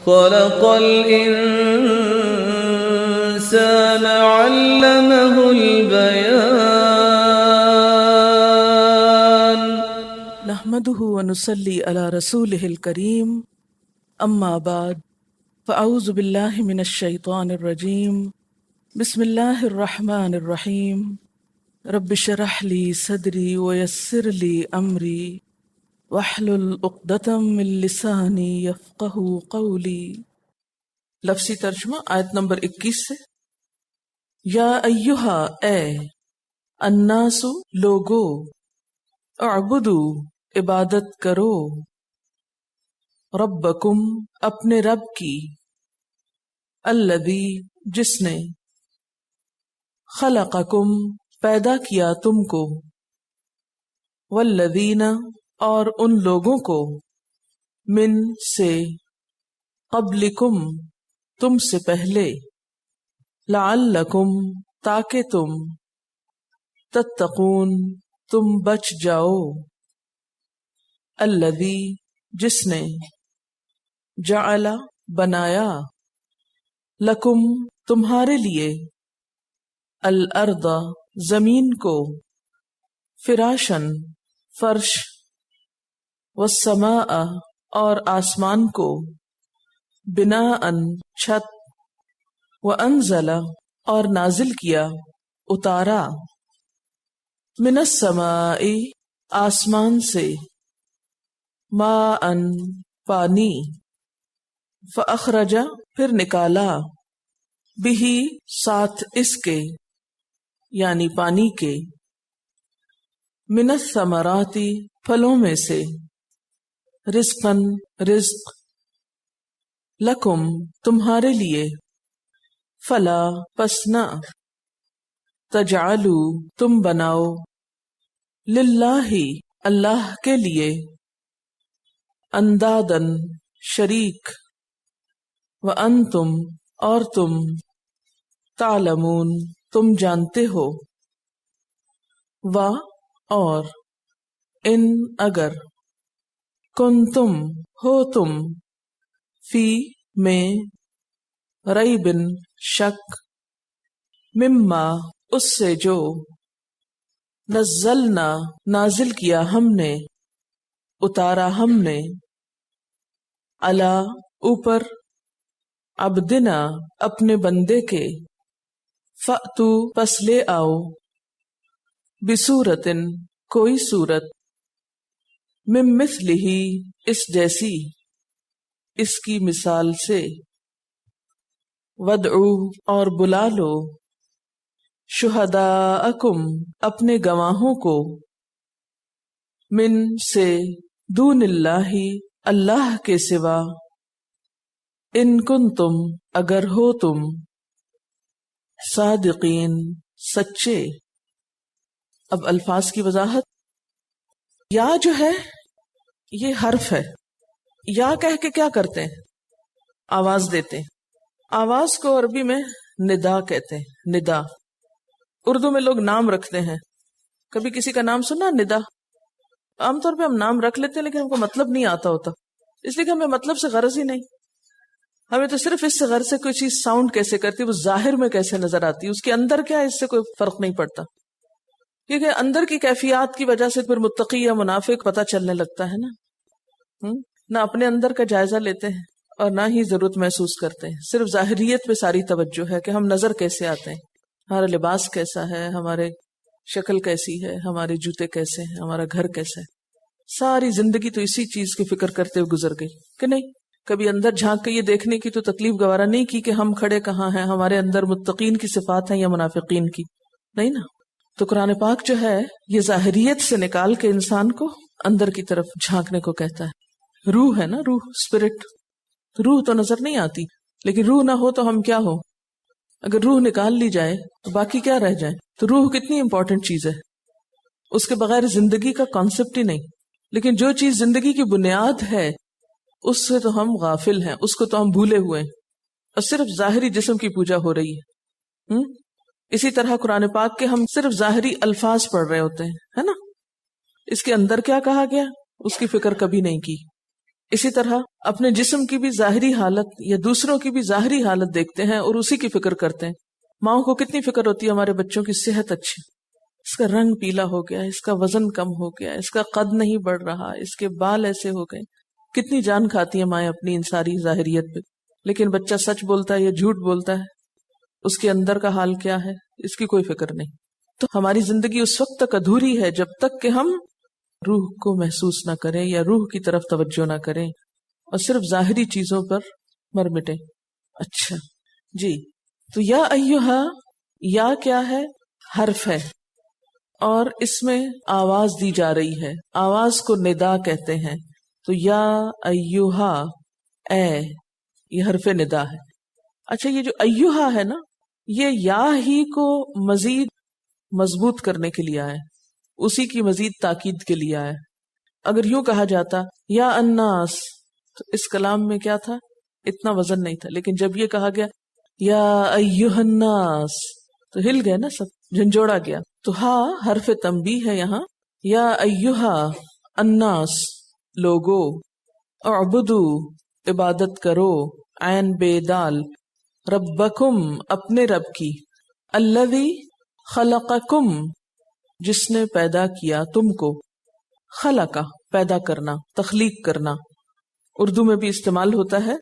خلق الإنسان علمه البيان نحمده ونصلي على رسوله الكريم اما بعد فاعوذ بالله من الشيطان الرجيم بسم الله الرحمن الرحيم رب اشرح لي صدري ويسر لي امري واحلل عقدة من لساني يفقهوا قولي۔ لفظی ترجمہ آیت نمبر 21 سے۔ یا ایہا اے، الناس لوگو، اعبدو عبادت کرو، ربکم اپنے رب کی، الذی جس نے، خلقکم پیدا کیا تم کو، والذین اور ان لوگوں کو، من سے، قبلکم تم سے پہلے، لعلکم تاکہ تم، تتقون تم بچ جاؤ، الذی جس نے، جعل بنایا، لکم تمہارے لیے، الارض زمین کو، فراشن فرش، والسماء اور آسمان کو، بناء چھت، وانزل اور نازل کیا، اتارا، من السماء آسمان سے، ماء پانی، فاخرج پھر نکالا، بہ ساتھ اس کے یعنی پانی کے، من الثمرات پھلوں میں سے، رزقاً رزق، لکم تمہارے لیے، فلا پس نہ، تجعلوا تم بناؤ، للہ اللہ کے لیے، اندادن شریک، وانتم اور تم، تعلمون تم جانتے ہو، و اور، ان اگر، کنتم ہو تم، فی میں، ریب شک، مما اس سے جو، نزلنا نازل کیا ہم نے، اتارا ہم نے، علی اوپر، عبدنا اپنے بندے کے، فأتو پس لے آؤ، بصورتن کوئی صورت، من مثلہ اس جیسی، اس کی مثال سے، ودعو اور بلا لو، شہداءکم اپنے گواہوں کو، من سے، دون اللہ اللہ کے سوا، ان کنتم اگر ہو تم، صادقین سچے۔ اب الفاظ کی وضاحت۔ یا جو ہے یہ حرف ہے، یا کہہ کے کیا کرتے ہیں؟ آواز دیتے ہیں۔ آواز کو عربی میں ندا کہتے ہیں، ندا۔ اردو میں لوگ نام رکھتے ہیں، کبھی کسی کا نام سنا ندا؟ عام طور پہ ہم نام رکھ لیتے ہیں لیکن ہم کو مطلب نہیں آتا ہوتا، اس لیے کہ ہمیں مطلب سے غرض ہی نہیں، ہمیں تو صرف اس سے غرض ہے کوئی چیز ساؤنڈ کیسے کرتی ہے، وہ ظاہر میں کیسے نظر آتی ہے، اس کے اندر کیا ہے اس سے کوئی فرق نہیں پڑتا، کیونکہ اندر کی کیفیات کی وجہ سے پھر متقی یا منافق پتہ چلنے لگتا ہے نا۔ نہ اپنے اندر کا جائزہ لیتے ہیں اور نہ ہی ضرورت محسوس کرتے ہیں، صرف ظاہریت پہ ساری توجہ ہے کہ ہم نظر کیسے آتے ہیں، ہمارا لباس کیسا ہے، ہمارے شکل کیسی ہے، ہمارے جوتے کیسے ہیں، ہمارا گھر کیسا ہے۔ ساری زندگی تو اسی چیز کی فکر کرتے ہوئے گزر گئی کہ نہیں؟ کبھی اندر جھانک کے یہ دیکھنے کی تو تکلیف گوارا نہیں کی کہ ہم کھڑے کہاں ہیں، ہمارے اندر متقین کی صفات ہیں یا منافقین کی، نہیں نا۔ تو قرآن پاک جو ہے یہ ظاہریت سے نکال کے انسان کو اندر کی طرف جھانکنے کو کہتا ہے۔ روح ہے نا، روح، اسپرٹ، روح تو نظر نہیں آتی، لیکن روح نہ ہو تو ہم کیا ہو؟ اگر روح نکال لی جائے تو باقی کیا رہ جائے؟ تو روح کتنی امپورٹنٹ چیز ہے، اس کے بغیر زندگی کا کانسیپٹ ہی نہیں۔ لیکن جو چیز زندگی کی بنیاد ہے اس سے تو ہم غافل ہیں، اس کو تو ہم بھولے ہوئے ہیں، اور صرف ظاہری جسم کی پوجا ہو رہی ہے۔ اسی طرح قرآن پاک کے ہم صرف ظاہری الفاظ پڑھ رہے ہوتے ہیں، ہے نا، اس کے اندر کیا کہا گیا اس کی فکر کبھی نہیں کی۔ اسی طرح اپنے جسم کی بھی ظاہری حالت یا دوسروں کی بھی ظاہری حالت دیکھتے ہیں اور اسی کی فکر کرتے ہیں. ماؤں کو کتنی فکر ہوتی ہے ہمارے بچوں کی صحت اچھی، اس کا رنگ پیلا ہو گیا، اس کا وزن کم ہو گیا، اس کا قد نہیں بڑھ رہا، اس کے بال ایسے ہو گئے. کتنی جان کھاتی ہیں مائیں اپنی ان ساری ظاہریت پہ. لیکن بچہ سچ بولتا ہے یا جھوٹ بولتا ہے، اس کے اندر کا حال کیا ہے اس کی کوئی فکر نہیں. تو ہماری زندگی اس وقت تک ادھوری ہے جب تک کہ ہم روح کو محسوس نہ کریں یا روح کی طرف توجہ نہ کریں اور صرف ظاہری چیزوں پر مر مٹیں. اچھا جی، تو یا ایہا، یا کیا ہے؟ حرف ہے اور اس میں آواز دی جا رہی ہے. آواز کو ندا کہتے ہیں. تو یا ایہا، اے، یہ حرف ندا ہے. اچھا، یہ جو ایہا ہے نا، یہ یا ہی کو مزید مضبوط کرنے کے لیے آئے، اسی کی مزید تاکید کے لیے آئے. اگر یوں کہا جاتا یا الناس تو اس کلام میں کیا تھا؟ اتنا وزن نہیں تھا. لیکن جب یہ کہا گیا یا ایہا الناس تو ہل گئے نا سب، جھنجھوڑا گیا. تو ہاں حرف تنبیہ ہے یہاں. یا ایہا الناس، لوگو، اعبدو، عبادت کرو، عین بے دال، ربکم، اپنے رب کی، الذی خلقکم، جس نے پیدا کیا تم کو. خلقہ، پیدا کرنا، تخلیق کرنا. اردو میں بھی استعمال ہوتا ہے.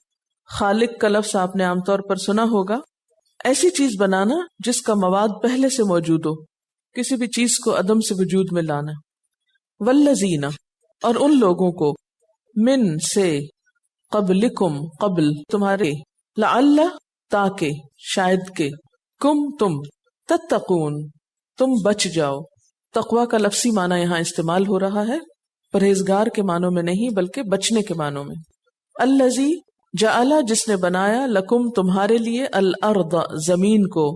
خالق کا لفظ آپ نے عام طور پر سنا ہوگا. ایسی چیز بنانا جس کا مواد پہلے سے موجود ہو، کسی بھی چیز کو عدم سے وجود میں لانا. والذین، اور ان لوگوں کو، من، سے، قبلکم، قبل تمہارے، لعل، تاکہ، شاید کہ، کم، تم، تتقون، تم بچ جاؤ. تقوی کا لفظی معنی یہاں استعمال ہو رہا ہے، پرہیزگار کے معنوں میں نہیں بلکہ بچنے کے معنوں میں. الذی جعل، جس نے بنایا، لکم، تمہارے لیے، الارض، زمین کو.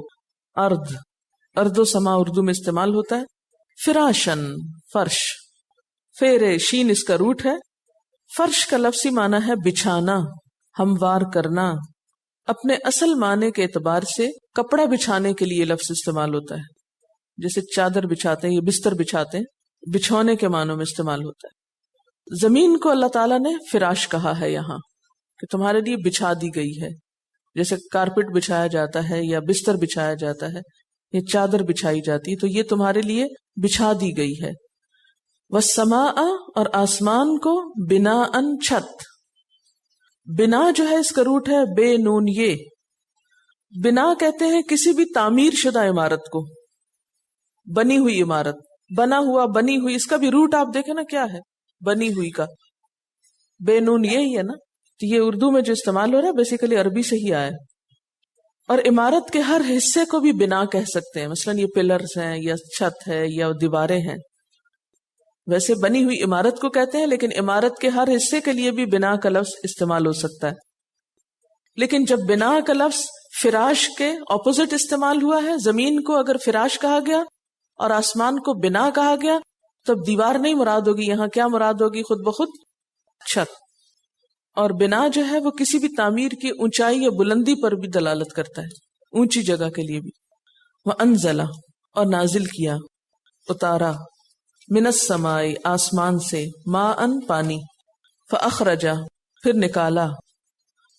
ارض و سما اردو میں استعمال ہوتا ہے. فراشن، فرش. فیرے، شین اس کا روٹ ہے. فرش کا لفظی معنی ہے بچھانا، ہموار کرنا. اپنے اصل معنی کے اعتبار سے کپڑا بچھانے کے لیے لفظ استعمال ہوتا ہے. جیسے چادر بچھاتے ہیں یا بستر بچھاتے ہیں، بچھونے کے معنوں میں استعمال ہوتا ہے. زمین کو اللہ تعالیٰ نے فراش کہا ہے یہاں، کہ تمہارے لیے بچھا دی گئی ہے. جیسے کارپٹ بچھایا جاتا ہے یا بستر بچھایا جاتا ہے یا چادر بچھائی جاتی ہے، تو یہ تمہارے لیے بچھا دی گئی ہے. والسماء، اور آسمان کو، بناءً، چھت. بنا جو ہے اس کا روٹ ہے بے نون یہ. بنا کہتے ہیں کسی بھی تعمیر شدہ عمارت کو، بنی ہوئی عمارت. بنا ہوا، بنی ہوئی، اس کا بھی روٹ آپ دیکھیں نا کیا ہے، بنی ہوئی کا. بے نون یہی ہے نا. تو یہ اردو میں جو استعمال ہو رہا ہے بیسیکلی عربی سے ہی آیا. اور عمارت کے ہر حصے کو بھی بنا کہہ سکتے ہیں. مثلا یہ پلرز ہیں یا چھت ہے یا دیواریں ہیں. ویسے بنی ہوئی عمارت کو کہتے ہیں، لیکن عمارت کے ہر حصے کے لیے بھی بنا کا لفظ استعمال ہو سکتا ہے. لیکن جب بنا کا لفظ فراش کے اپوزٹ استعمال ہوا ہے، زمین کو اگر فراش کہا گیا اور آسمان کو بنا کہا گیا، تب دیوار نہیں مراد ہوگی. یہاں کیا مراد ہوگی؟ خود بخود چھت. اور بنا جو ہے وہ کسی بھی تعمیر کی اونچائی یا بلندی پر بھی دلالت کرتا ہے، اونچی جگہ کے لیے بھی. وَأَنزَلَ، اور نازل کیا، اتارا، من السماء، آسمان سے، ماءً، پانی، فأخرج، پھر نکالا.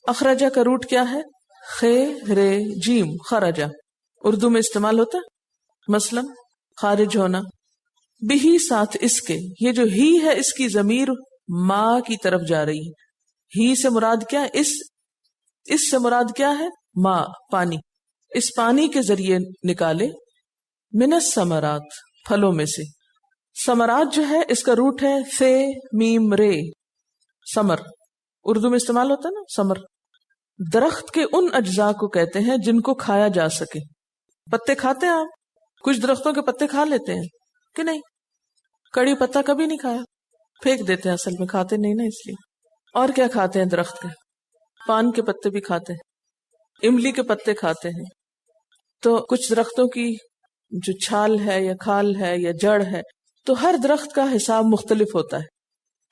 اخرجہ کا روٹ کیا ہے؟ خے، رے، جیم، خرجہ. اردو میں استعمال ہوتا ہے مثلا خارج ہونا. بھی، ساتھ اس کے. یہ جو ہی ہے اس کی ضمیر ماں کی طرف جا رہی ہے. ہی سے مراد کیا ہے؟ اس سے مراد کیا ہے؟ ماں، پانی. اس پانی کے ذریعے نکالے، من الثمرات، پھلوں میں سے. ثمرات جو ہے اس کا روٹ ہے فے، میم، رے، ثمر. اردو میں استعمال ہوتا ہے نا ثمر. درخت کے ان اجزاء کو کہتے ہیں جن کو کھایا جا سکے. پتے کھاتے ہیں آپ؟ کچھ درختوں کے پتے کھا لیتے ہیں کہ نہیں؟ کڑی پتا کبھی نہیں کھایا، پھینک دیتے ہیں، اصل میں کھاتے نہیں نا اس لیے. اور کیا کھاتے ہیں درخت کے؟ پان کے پتے بھی کھاتے ہیں، املی کے پتے کھاتے ہیں. تو کچھ درختوں کی جو چھال ہے یا کھال ہے یا جڑ ہے، تو ہر درخت کا حساب مختلف ہوتا ہے.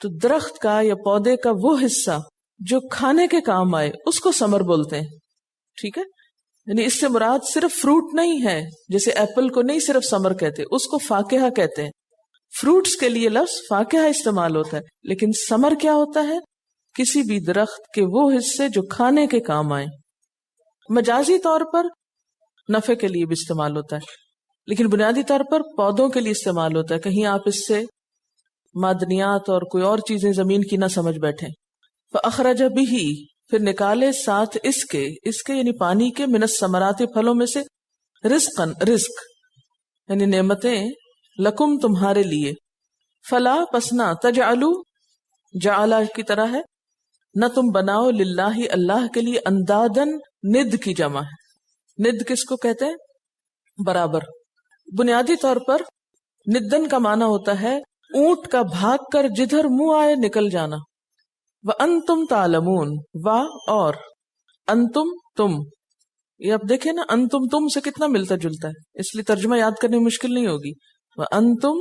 تو درخت کا یا پودے کا وہ حصہ جو کھانے کے کام آئے اس کو ثمر بولتے ہیں. ٹھیک ہے، یعنی اس سے مراد صرف فروٹ نہیں ہے. جیسے ایپل کو نہیں صرف ثمر کہتے، اس کو فاکہہ کہتے ہیں. فروٹس کے لیے لفظ فاکہہ استعمال ہوتا ہے، لیکن ثمر کیا ہوتا ہے کسی بھی درخت کے وہ حصے جو کھانے کے کام آئیں. مجازی طور پر نفع کے لیے بھی استعمال ہوتا ہے، لیکن بنیادی طور پر پودوں کے لیے استعمال ہوتا ہے. کہیں آپ اس سے معدنیات اور کوئی اور چیزیں زمین کی نہ سمجھ بیٹھیں. فأخرج به، پھر نکالے ساتھ اس کے یعنی پانی کے، من الثمرات، پھلوں میں سے، رزقن، رزق یعنی نعمتیں، لکم، تمہارے لیے. فلا، پس نہ، تجعلو، جعلا کی طرح ہے، نہ تم بناؤ، للہ، اللہ کے لیے، اندادن، ند کی جمع ہے. ند کس کو کہتے ہیں؟ برابر. بنیادی طور پر ندن کا معنی ہوتا ہے اونٹ کا بھاگ کر جدھر منہ آئے نکل جانا. وَأَنْتُمْ تَعْلَمُونَ، وا، اور، انتم، تم. یہ اب دیکھیں نا، انتم تم سے کتنا ملتا جلتا ہے، اس لیے ترجمہ یاد کرنے میں مشکل نہیں ہوگی. وَأَنْتُمْ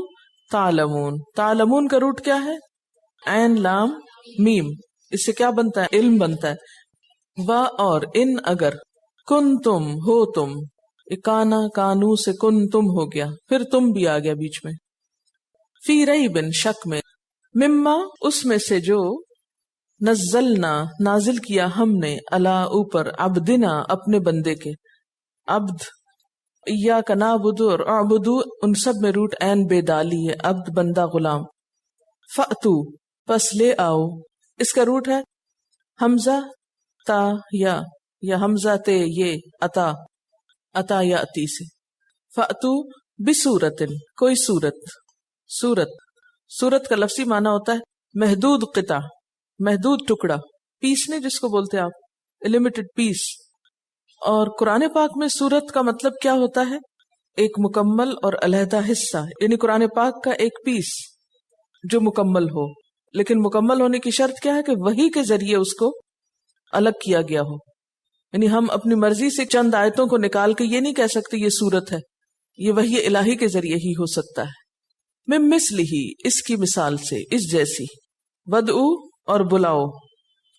تَعْلَمُونَ، تعلمون کا روٹ کیا ہے؟ عین لام میم. اس سے کیا بنتا ہے؟ علم بنتا ہے. وا، اور، ان، اگر، کن، تم، ہو تم. اکانا، کانو سے کن تم ہو گیا، پھر تم بھی آ گیا بیچ میں. فی ریب، شک میں، مما، اس میں سے جو، نزلنا، نازل کیا ہم نے، علی، اوپر، عبدنا، اپنے بندے کے. عبد، ایاک نعبد اور اعبدو، ان سب میں روٹ عین بے دالی ہے، عبد، بندہ، غلام. فأتو، پس لے آؤ، اس کا روٹ ہے حمزہ تا یا حمزہ تے یہ عطا، عطا یا اتی سے. فأتو بصورت، کوئی صورت کا لفظی معنی ہوتا ہے محدود قطع، محدود ٹکڑا، پیسنے جس کو بولتے ہیں آپ، لمیٹڈ پیس. اور قرآن پاک میں صورت کا مطلب کیا ہوتا ہے؟ ایک مکمل اور علیحدہ حصہ، یعنی قرآن پاک کا ایک پیس جو مکمل ہو. لیکن مکمل ہونے کی شرط کیا ہے؟ کہ وحی کے ذریعے اس کو الگ کیا گیا ہو. یعنی ہم اپنی مرضی سے چند آیتوں کو نکال کے یہ نہیں کہہ سکتے یہ صورت ہے، یہ وحی الہی کے ذریعے ہی ہو سکتا ہے. میں مثلہ، اس کی مثال سے، اس جیسی. ودعو، اور بلاؤ،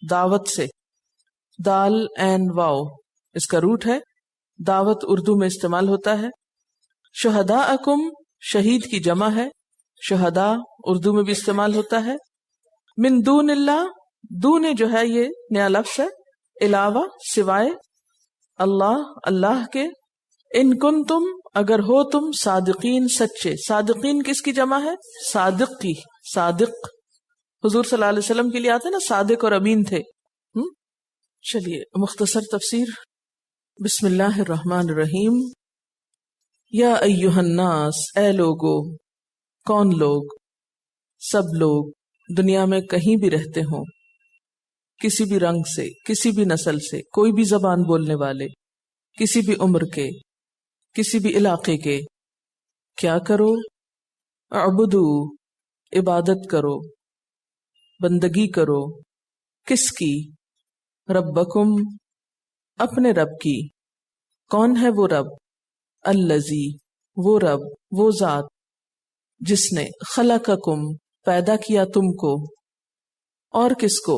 دعوت سے، دال این واو، اس کا روٹ ہے دعوت، اردو میں استعمال ہوتا ہے. شہداءکم، شہید کی جمع ہے، شہداء اردو میں بھی استعمال ہوتا ہے. من دون اللہ، دون جو ہے یہ نیا لفظ ہے، علاوہ، سوائے، اللہ، اللہ کے. ان کنتم، اگر ہو تم، صادقین، سچے. صادقین کس کی جمع ہے؟ صادق کی. صادق حضور صلی اللہ علیہ وسلم کے لیے آتے نا، صادق اور امین تھے. چلیے مختصر تفسیر. بسم اللہ الرحمن الرحیم. یا ایہا الناس، اے لوگو. کون لوگ؟ سب لوگ، دنیا میں کہیں بھی رہتے ہوں، کسی بھی رنگ سے، کسی بھی نسل سے، کوئی بھی زبان بولنے والے، کسی بھی عمر کے، کسی بھی علاقے کے. کیا کرو؟ اعبدو، عبادت کرو، بندگی کرو. کس کی؟ ربکم، اپنے رب کی. کون ہے وہ رب؟ الذی، وہ رب، وہ ذات، جس نے خلقکم، پیدا کیا تم کو. اور کس کو؟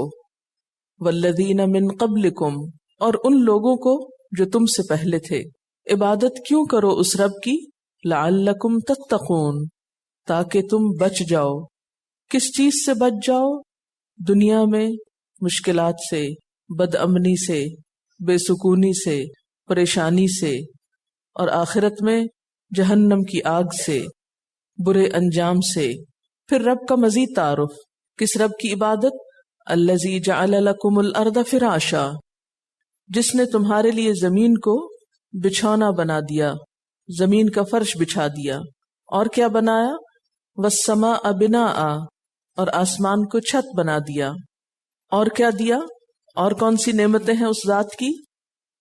والذین من قبلکم، اور ان لوگوں کو جو تم سے پہلے تھے. عبادت کیوں کرو اس رب کی؟ لعلکم تتقون، تاکہ تم بچ جاؤ. کس چیز سے بچ جاؤ؟ دنیا میں مشکلات سے، بد امنی سے، بے سکونی سے، پریشانی سے، اور آخرت میں جہنم کی آگ سے، برے انجام سے. پھر رب کا مزید تعارف. کس رب کی عبادت؟ الذی جعل لکم الارض فراشا، جس نے تمہارے لیے زمین کو بچھونا بنا دیا، زمین کا فرش بچھا دیا. اور کیا بنایا؟ والسماء بناء، اور آسمان کو چھت بنا دیا. اور کیا دیا؟ اور کون سی نعمتیں ہیں اس ذات کی؟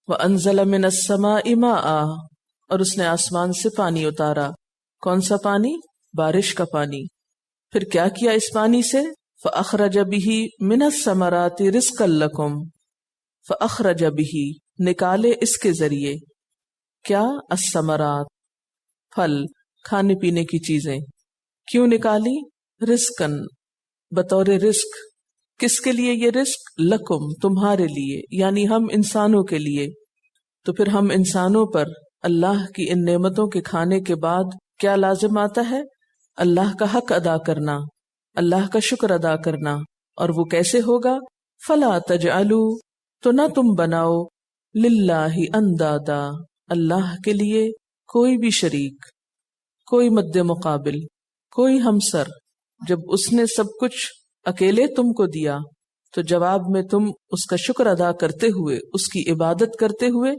وانزل من السماء ماء، اور اس نے آسمان سے پانی اتارا. کون سا پانی؟ بارش کا پانی. پھر کیا کیا اس پانی سے؟ فاخرج به من الثمرات رزقا لکم، فاخرج به، نکالے اس کے ذریعے. کیا؟ الثمرات، پھل، کھانے پینے کی چیزیں. کیوں نکالی؟ رزقن، بطور رزق. کس کے لیے یہ رزق؟ لکم، تمہارے لیے، یعنی ہم انسانوں کے لیے. تو پھر ہم انسانوں پر اللہ کی ان نعمتوں کے کھانے کے بعد کیا لازم آتا ہے؟ اللہ کا حق ادا کرنا، اللہ کا شکر ادا کرنا. اور وہ کیسے ہوگا؟ فلا تجعلوا تو نہ تم بناؤ للہ اندادا اللہ کے لیے کوئی بھی شریک، کوئی مد مقابل، کوئی ہمسر۔ جب اس نے سب کچھ اکیلے تم کو دیا تو جواب میں تم اس کا شکر ادا کرتے ہوئے، اس کی عبادت کرتے ہوئے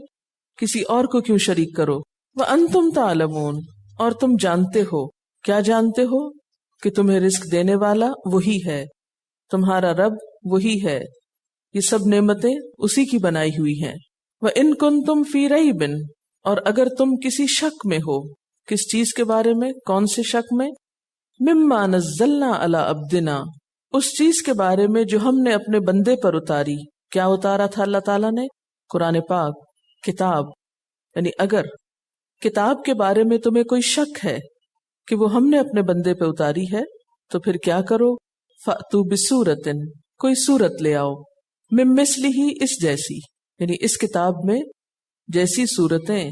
کسی اور کو کیوں شریک کرو؟ وَأَنْتُمْ تَعْلَمُونَ اور تم جانتے ہو۔ کیا جانتے ہو؟ کہ تمہیں رزق دینے والا وہی ہے، تمہارا رب وہی ہے، یہ سب نعمتیں اسی کی بنائی ہوئی ہیں۔ وَإِن كُنتُمْ فِي رَيْبٍ اور اگر تم کسی شک میں ہو، کس چیز کے بارے میں؟ کون سے شک میں؟ مِمَّا نَزَّلْنَا عَلَىٰ عَبْدِنَا اس چیز کے بارے میں جو ہم نے اپنے بندے پر اتاری۔ کیا اتارا تھا اللہ تعالیٰ نے؟ قرآن پاک، کتاب۔ یعنی اگر کتاب کے بارے میں تمہیں کوئی شک ہے کہ وہ ہم نے اپنے بندے پہ اتاری ہے تو پھر کیا کرو؟ فَأْتُوا بِسُورَةٍ کوئی صورت لے آؤ، مِن مِثْلِهِ اس جیسی، یعنی اس کتاب میں جیسی صورتیں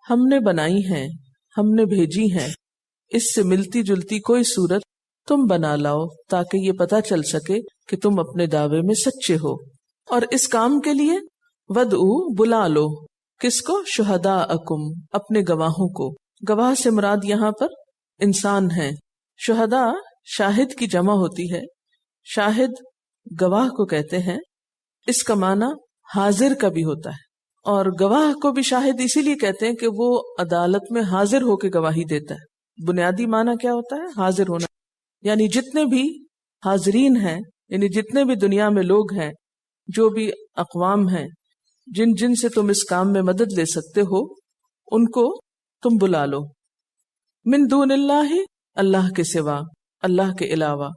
ہم نے بنائی ہیں، ہم نے بھیجی ہیں، اس سے ملتی جلتی کوئی صورت تم بنا لاؤ تاکہ یہ پتہ چل سکے کہ تم اپنے دعوے میں سچے ہو۔ اور اس کام کے لیے وَدْعُوا بلا لو، کس کو؟ شہداءکم اپنے گواہوں کو۔ گواہ سے مراد یہاں پر انسان ہیں۔ شہداء شاہد کی جمع ہوتی ہے، شاہد گواہ کو کہتے ہیں، اس کا معنی حاضر کا بھی ہوتا ہے، اور گواہ کو بھی شاہد اسی لیے کہتے ہیں کہ وہ عدالت میں حاضر ہو کے گواہی دیتا ہے۔ بنیادی معنی کیا ہوتا ہے؟ حاضر ہونا، یعنی جتنے بھی حاضرین ہیں، یعنی جتنے بھی دنیا میں لوگ ہیں، جو بھی اقوام ہیں جن سے تم اس کام میں مدد لے سکتے ہو، ان کو تم بلا لو۔ من دون اللہ اللہ کے سوا، اللہ کے علاوہ،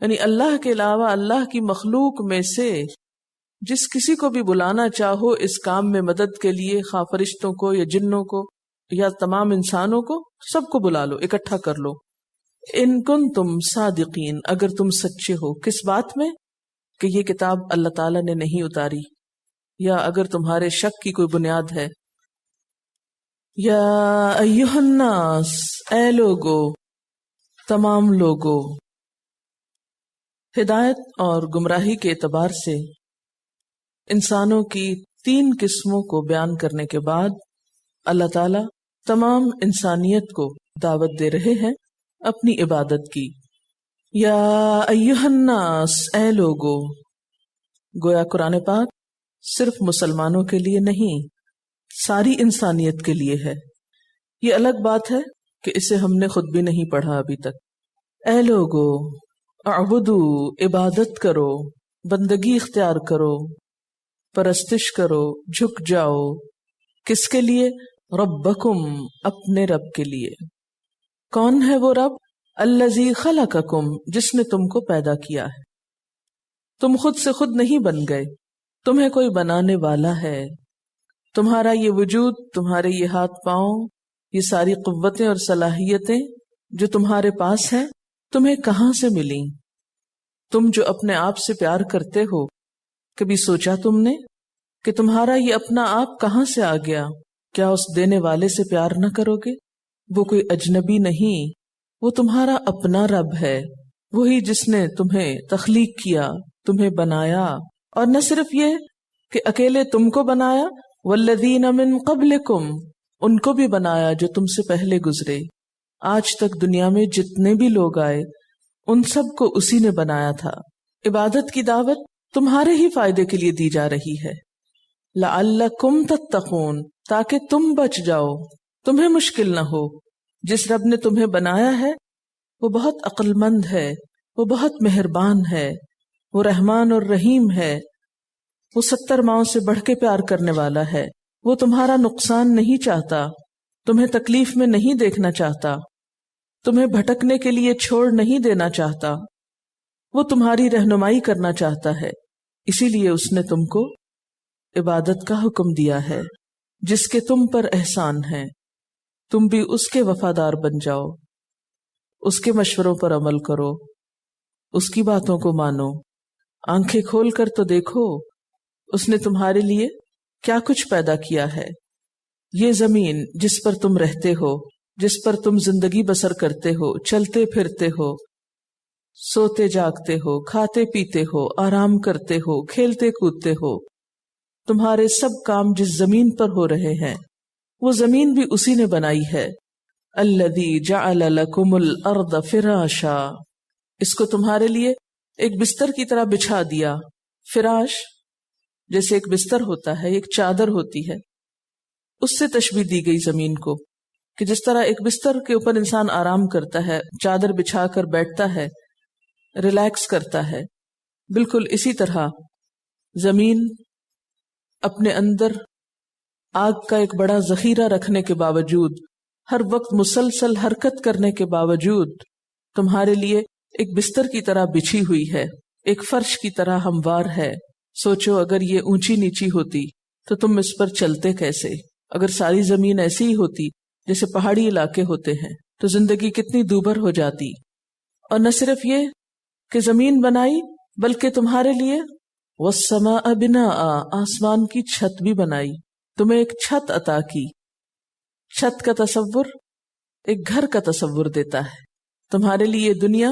یعنی اللہ کے علاوہ اللہ کی مخلوق میں سے جس کسی کو بھی بلانا چاہو اس کام میں مدد کے لیے، خواہ فرشتوں کو یا جنوں کو یا تمام انسانوں کو، سب کو بلا لو، اکٹھا کر لو۔ ان کنتم صادقین اگر تم سچے ہو، کس بات میں؟ کہ یہ کتاب اللہ تعالیٰ نے نہیں اتاری، یا اگر تمہارے شک کی کوئی بنیاد ہے۔ یا ایہا الناس اے لوگو، تمام لوگو۔ ہدایت اور گمراہی کے اعتبار سے انسانوں کی 3 قسموں کو بیان کرنے کے بعد اللہ تعالیٰ تمام انسانیت کو دعوت دے رہے ہیں اپنی عبادت کی۔ یا ایہا الناس اے لوگو، گویا قرآن پاک صرف مسلمانوں کے لیے نہیں، ساری انسانیت کے لیے ہے۔ یہ الگ بات ہے کہ اسے ہم نے خود بھی نہیں پڑھا ابھی تک۔ اے لوگو، اعبدو عبادت کرو، بندگی اختیار کرو، پرستش کرو، جھک جاؤ، کس کے لیے؟ ربکم اپنے رب کے لیے۔ کون ہے وہ رب؟ الذی خلقکم جس نے تم کو پیدا کیا ہے۔ تم خود سے خود نہیں بن گئے، تمہیں کوئی بنانے والا ہے۔ تمہارا یہ وجود، تمہارے یہ ہاتھ پاؤں، یہ ساری قوتیں اور صلاحیتیں جو تمہارے پاس ہیں، تمہیں کہاں سے ملیں؟ تم جو اپنے آپ سے پیار کرتے ہو، کبھی سوچا تم نے کہ تمہارا یہ اپنا آپ کہاں سے آ گیا؟ کیا اس دینے والے سے پیار نہ کرو گے؟ وہ کوئی اجنبی نہیں، وہ تمہارا اپنا رب ہے، وہی جس نے تمہیں تخلیق کیا، تمہیں بنایا، اور نہ صرف یہ کہ اکیلے تم کو بنایا، والذین من قبلکم ان کو بھی بنایا جو تم سے پہلے گزرے۔ آج تک دنیا میں جتنے بھی لوگ آئے ان سب کو اسی نے بنایا تھا۔ عبادت کی دعوت تمہارے ہی فائدے کے لیے دی جا رہی ہے، لعلکم تتقون تاکہ تم بچ جاؤ، تمہیں مشکل نہ ہو۔ جس رب نے تمہیں بنایا ہے وہ بہت عقل مند ہے، وہ بہت مہربان ہے، وہ رحمان اور رحیم ہے، وہ 70 ماؤں سے بڑھ کے پیار کرنے والا ہے۔ وہ تمہارا نقصان نہیں چاہتا، تمہیں تکلیف میں نہیں دیکھنا چاہتا، تمہیں بھٹکنے کے لیے چھوڑ نہیں دینا چاہتا، وہ تمہاری رہنمائی کرنا چاہتا ہے۔ اسی لیے اس نے تم کو عبادت کا حکم دیا ہے، جس کے تم پر احسان ہے۔ تم بھی اس کے وفادار بن جاؤ، اس کے مشوروں پر عمل کرو، اس کی باتوں کو مانو۔ آنکھیں کھول کر تو دیکھو اس نے تمہارے لیے کیا کچھ پیدا کیا ہے۔ یہ زمین جس پر تم رہتے ہو، جس پر تم زندگی بسر کرتے ہو، چلتے پھرتے ہو، سوتے جاگتے ہو، کھاتے پیتے ہو، آرام کرتے ہو، کھیلتے کودتے ہو، تمہارے سب کام جس زمین پر ہو رہے ہیں وہ زمین بھی اسی نے بنائی ہے. الذی جعل لکم الارض فراشا، اس کو تمہارے لیے ایک بستر کی طرح بچھا دیا. فراش جیسے ایک بستر ہوتا ہے، ایک چادر ہوتی ہے، اس سے تشبیہ دی گئی زمین کو کہ جس طرح ایک بستر کے اوپر انسان آرام کرتا ہے، چادر بچھا کر بیٹھتا ہے، ریلیکس کرتا ہے، بالکل اسی طرح زمین اپنے اندر آگ کا ایک بڑا ذخیرہ رکھنے کے باوجود، ہر وقت مسلسل حرکت کرنے کے باوجود تمہارے لیے ایک بستر کی طرح بچھی ہوئی ہے، ایک فرش کی طرح ہموار ہے. سوچو اگر یہ اونچی نیچی ہوتی تو تم اس پر چلتے کیسے؟ اگر ساری زمین ایسی ہی ہوتی جیسے پہاڑی علاقے ہوتے ہیں تو زندگی کتنی دوبھر ہو جاتی. اور نہ صرف یہ کہ زمین بنائی بلکہ تمہارے لیے والسماء بناء، آسمان کی چھت بھی بنائی، تمہیں ایک چھت عطا کی. چھت کا تصور ایک گھر کا تصور دیتا ہے. تمہارے لیے دنیا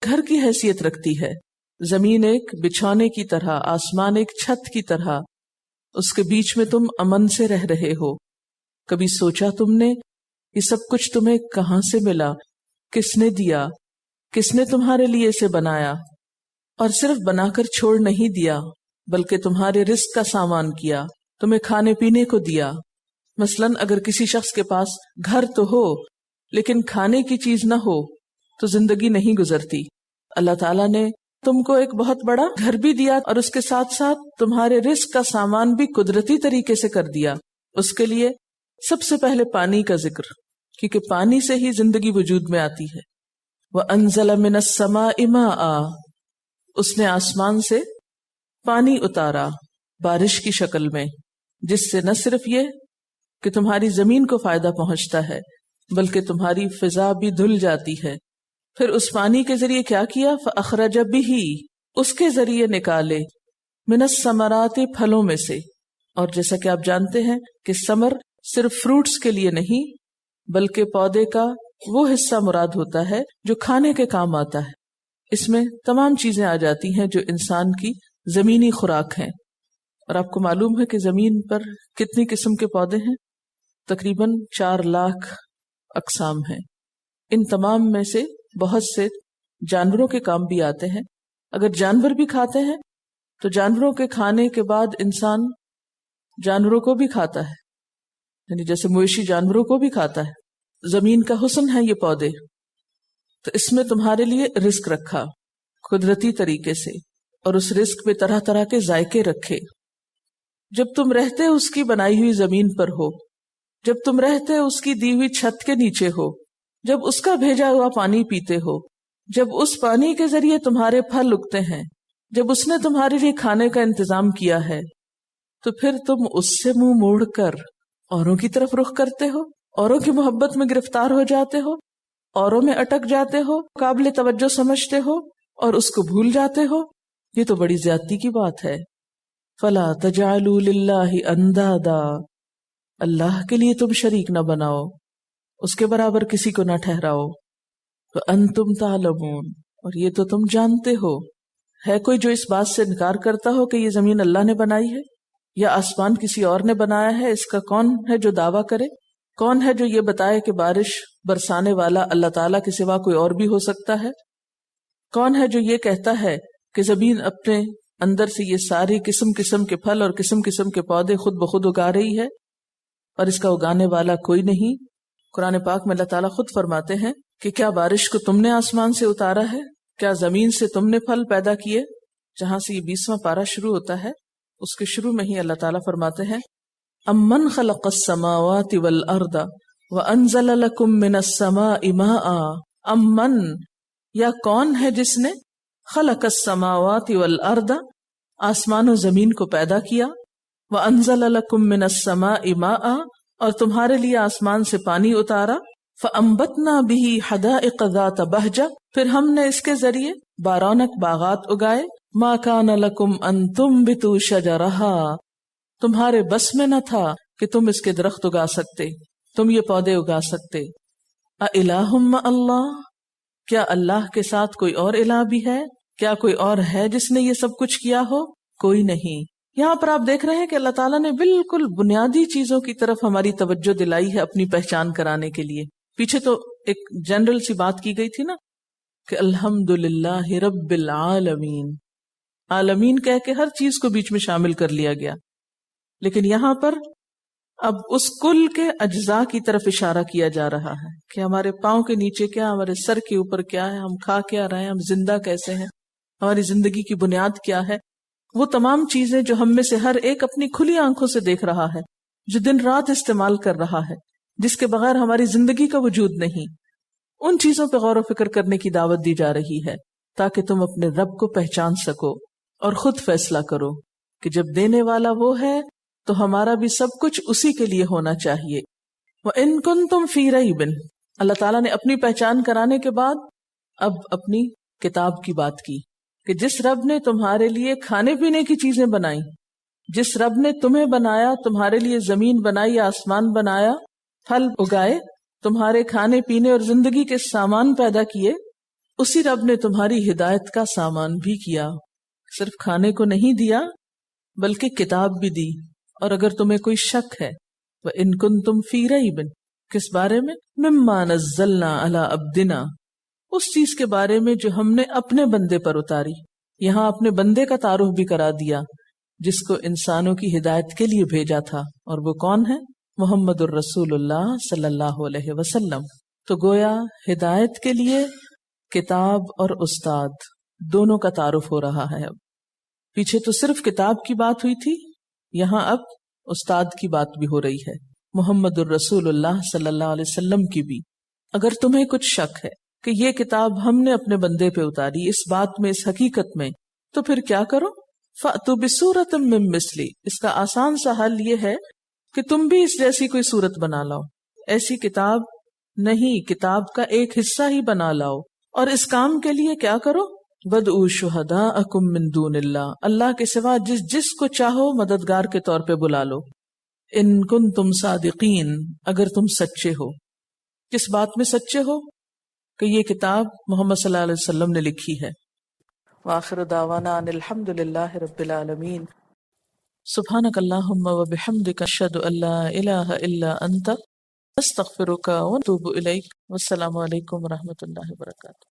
گھر کی حیثیت رکھتی ہے، زمین ایک بچھونے کی طرح، آسمان ایک چھت کی طرح، اس کے بیچ میں تم امن سے رہ رہے ہو. کبھی سوچا تم نے یہ سب کچھ تمہیں کہاں سے ملا؟ کس نے دیا؟ کس نے تمہارے لیے اسے بنایا؟ اور صرف بنا کر چھوڑ نہیں دیا بلکہ تمہارے رزق کا سامان کیا، تمہیں کھانے پینے کو دیا. مثلاً اگر کسی شخص کے پاس گھر تو ہو لیکن کھانے کی چیز نہ ہو تو زندگی نہیں گزرتی. اللہ تعالیٰ نے تم کو ایک بہت بڑا گھر بھی دیا اور اس کے ساتھ ساتھ تمہارے رزق کا سامان بھی قدرتی طریقے سے کر دیا. اس کے لیے سب سے پہلے پانی کا ذکر، کیونکہ پانی سے ہی زندگی وجود میں آتی ہے. وَأَنزَلَ مِنَ السَّمَاءِ مَاءً، اس نے آسمان سے پانی اتارا بارش کی شکل میں، جس سے نہ صرف یہ کہ تمہاری زمین کو فائدہ پہنچتا ہے بلکہ تمہاری فضا بھی دھل جاتی ہے. پھر اس پانی کے ذریعے کیا کیا؟ فَأَخْرَجَ بِهِ، اس کے ذریعے نکالے، مِنَ الثَّمَرَاتِ، پھلوں میں سے. اور جیسا کہ آپ جانتے ہیں کہ ثمر صرف فروٹس کے لیے نہیں بلکہ پودے کا وہ حصہ مراد ہوتا ہے جو کھانے کے کام آتا ہے. اس میں تمام چیزیں آ جاتی ہیں جو انسان کی زمینی خوراک ہیں. اور آپ کو معلوم ہے کہ زمین پر کتنی قسم کے پودے ہیں؟ تقریباً 4 لاکھ اقسام ہیں. ان تمام میں سے بہت سے جانوروں کے کام بھی آتے ہیں. اگر جانور بھی کھاتے ہیں تو جانوروں کے کھانے کے بعد انسان جانوروں کو بھی کھاتا ہے، یعنی جیسے مویشی جانوروں کو بھی کھاتا ہے. زمین کا حسن ہے یہ پودے. تو اس میں تمہارے لیے رزق رکھا قدرتی طریقے سے، اور اس رزق پہ طرح طرح کے ذائقے رکھے. جب تم رہتے اس کی بنائی ہوئی زمین پر ہو، جب تم رہتے اس کی دی ہوئی چھت کے نیچے ہو، جب اس کا بھیجا ہوا پانی پیتے ہو، جب اس پانی کے ذریعے تمہارے پھل اگتے ہیں، جب اس نے تمہارے لیے کھانے کا انتظام کیا ہے، تو پھر تم اس سے منہ موڑ کر اوروں کی طرف رخ کرتے ہو، اوروں کی محبت میں گرفتار ہو جاتے ہو، اوروں میں اٹک جاتے ہو، قابل توجہ سمجھتے ہو اور اس کو بھول جاتے ہو. یہ تو بڑی زیادتی کی بات ہے. فَلَا تَجْعَلُوا لِلَّهِ أَنْدَادًا، اللہ کے لیے تم شریک نہ بناؤ، اس کے برابر کسی کو نہ ٹھہراؤ. وَأَنْتُمْ تَعْلَمُونَ، اور یہ تو تم جانتے ہو. ہے کوئی جو اس بات سے انکار کرتا ہو کہ یہ زمین اللہ نے بنائی ہے یا آسمان کسی اور نے بنایا ہے؟ اس کا کون ہے جو دعویٰ کرے؟ کون ہے جو یہ بتائے کہ بارش برسانے والا اللہ تعالیٰ کے سوا کوئی اور بھی ہو سکتا ہے؟ کون ہے جو یہ کہتا ہے کہ زمین اپنے اندر سے یہ ساری قسم قسم کے پھل اور قسم قسم کے پودے خود بخود اگا رہی ہے اور اس کا اگانے والا کوئی نہیں؟ قرآن پاک میں اللہ تعالیٰ خود فرماتے ہیں کہ کیا بارش کو تم نے آسمان سے اتارا ہے؟ کیا زمین سے تم نے پھل پیدا کیے؟ جہاں سے یہ 20واں پارہ شروع ہوتا ہے اس کے شروع میں ہی اللہ تعالیٰ فرماتے ہیں امن خلق السماوات والارض وانزل لکم من السماء ماء. امن، یا کون ہے جس نے خلق السماوات والارض، آسمان و زمین کو پیدا کیا، وانزل لکم من السماء ماء، اور تمہارے لیے آسمان سے پانی اتارا، فانبتنا به حدائق ذات بہجہ، پھر ہم نے اس کے ذریعے بارونق باغات اگائے، ما کان لکم ان تنبتوا شجرہا، تمہارے بس میں نہ تھا کہ تم اس کے درخت اگا سکتے، تم یہ پودے اگا سکتے. اِلٰہٌ مع اللہ، کیا اللہ کے ساتھ کوئی اور الہ بھی ہے؟ کیا کوئی اور ہے جس نے یہ سب کچھ کیا ہو؟ کوئی نہیں۔ یہاں پر آپ دیکھ رہے ہیں کہ اللہ تعالیٰ نے بالکل بنیادی چیزوں کی طرف ہماری توجہ دلائی ہے اپنی پہچان کرانے کے لیے۔ پیچھے تو ایک جنرل سی بات کی گئی تھی نا کہ الحمدللہ رب العالمین، عالمین کہہ کے ہر چیز کو بیچ میں شامل کر لیا گیا، لیکن یہاں پر اب اس کل کے اجزاء کی طرف اشارہ کیا جا رہا ہے کہ ہمارے پاؤں کے نیچے کیا، ہمارے سر کے اوپر کیا ہے، ہم کھا کیا رہے ہیں، ہم زندہ کیسے ہیں، ہماری زندگی کی بنیاد کیا ہے۔ وہ تمام چیزیں جو ہم میں سے ہر ایک اپنی کھلی آنکھوں سے دیکھ رہا ہے، جو دن رات استعمال کر رہا ہے، جس کے بغیر ہماری زندگی کا وجود نہیں، ان چیزوں پہ غور و فکر کرنے کی دعوت دی جا رہی ہے تاکہ تم اپنے رب کو پہچان سکو اور خود فیصلہ کرو کہ جب دینے والا وہ ہے تو ہمارا بھی سب کچھ اسی کے لیے ہونا چاہیے۔ وَإِن كُنتُمْ فِي رَيْبٍ، اللہ تعالیٰ نے اپنی پہچان کرانے کے بعد اب اپنی کتاب کی بات کی کہ جس رب نے تمہارے لیے کھانے پینے کی چیزیں بنائی، جس رب نے تمہیں بنایا، تمہارے لیے زمین بنائی، آسمان بنایا، پھل اگائے، تمہارے کھانے پینے اور زندگی کے سامان پیدا کیے، اسی رب نے تمہاری ہدایت کا سامان بھی کیا، صرف کھانے کو نہیں دیا بلکہ کتاب بھی دی۔ اور اگر تمہیں کوئی شک ہے وَإِن كُنتُمْ فِي رَيْبٍ، کس بارے میں؟ مِمَّا نَزَّلْنَا عَلَىٰ عَبْدِنَا، اس چیز کے بارے میں جو ہم نے اپنے بندے پر اتاری۔ یہاں اپنے بندے کا تعارف بھی کرا دیا جس کو انسانوں کی ہدایت کے لیے بھیجا تھا، اور وہ کون ہے؟ محمد الرسول اللہ صلی اللہ علیہ وسلم۔ تو گویا ہدایت کے لیے کتاب اور استاد دونوں کا تعارف ہو رہا ہے۔ اب پیچھے تو صرف کتاب کی بات ہوئی تھی، یہاں اب استاد کی بات بھی ہو رہی ہے، محمد الرسول اللہ صلی اللہ علیہ وسلم کی بھی۔ اگر تمہیں کچھ شک ہے کہ یہ کتاب ہم نے اپنے بندے پہ اتاری، اس بات میں، اس حقیقت میں، تو پھر کیا کرو؟ فَأْتُوا بِسُورَةٍ مِّن مِّثْلِهِ، اس کا آسان سا حل یہ ہے کہ تم بھی اس جیسی کوئی صورت بنا لاؤ، ایسی کتاب نہیں، کتاب کا ایک حصہ ہی بنا لاؤ، اور اس کام کے لیے کیا کرو؟ وَادْعُوا شُهَدَاءَكُم مِّن دُونِ اللَّهِ، اللہ کے سوا جس کو چاہو مددگار کے طور پہ بلا لو۔ ان کنتم صادقین، اگر تم سچے ہو۔ کس بات میں سچے ہو؟ کہ یہ کتاب محمد صلی اللہ علیہ وسلم نے لکھی ہے۔ وآخر دعوانا ان الحمد للہ رب العالمین۔ سبحانک اللہم وبحمدک، اشہد ان لا الہ الا انت، استغفرک واتوب الیک۔ والسلام علیکم ورحمۃ اللہ وبرکاتہ۔